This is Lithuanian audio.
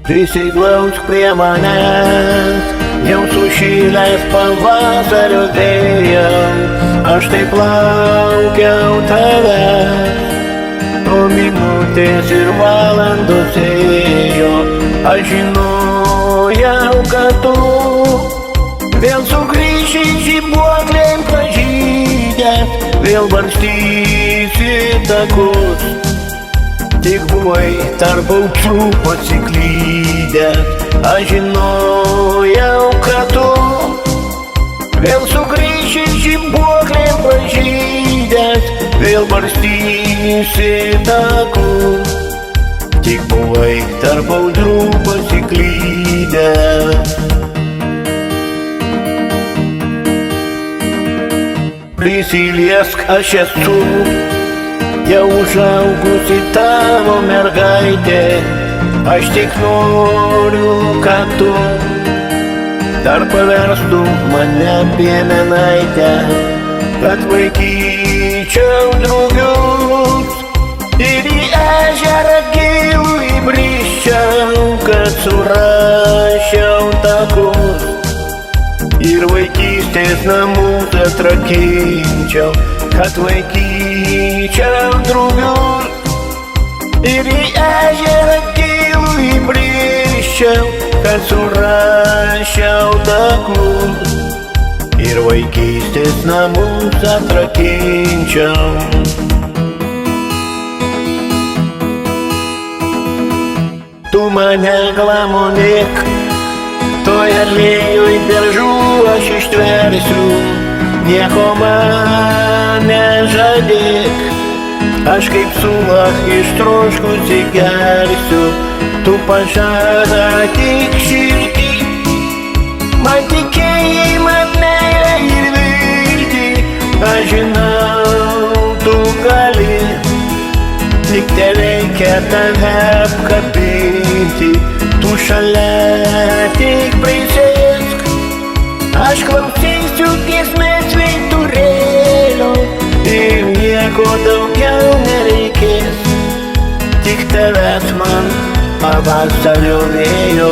Prisiglaus prie manęs, jau sušilęs pavasario vėjau, aš taip laukiau tavęs. O minutės ir valandos ėjo, aš žinojau, kad tu vėl sugrįši žibuoklėm pražydęs, vėl barstysi takus. Tik buvai tarp aukštų pasiklydęs, aš žinojau, kad tu vėl sugrįši žibuoklėm pražydęs, vėl barstysi takus. Tik buvai tarp audrų pasiklydęs. Prisiliesk, aš esu jau užaugusi tavo mergaitė, aš tik noriu, kad tu dar paverstum mane piemenaitę, kad vaikyčiau drugius ir į ežerą gilų įbrisčiau, kad surasčiau takus ir vaikystės namus atrakinčiau, kad vaikyčiau drugius ir į ežerą gilų įbrisčiau, kad surasčiau takus ir vaikystės namus atrakinčiau. Tu mane glamonėk, toj alėjoj beržų aš ištversiu, nieko man nežadėk, aš kaip sula ištroškusi gersiu, tu pažadą tik širdį, man tikėjimą, meilę ir viltį, aš žinau, tu gali, tik tereikia tave apkabinti, tu šalia tik prisėsk, aš klausysiu giesmės vyturėlio ir nieko daugiau nereikės, tik tavęs man pavasario vėjo.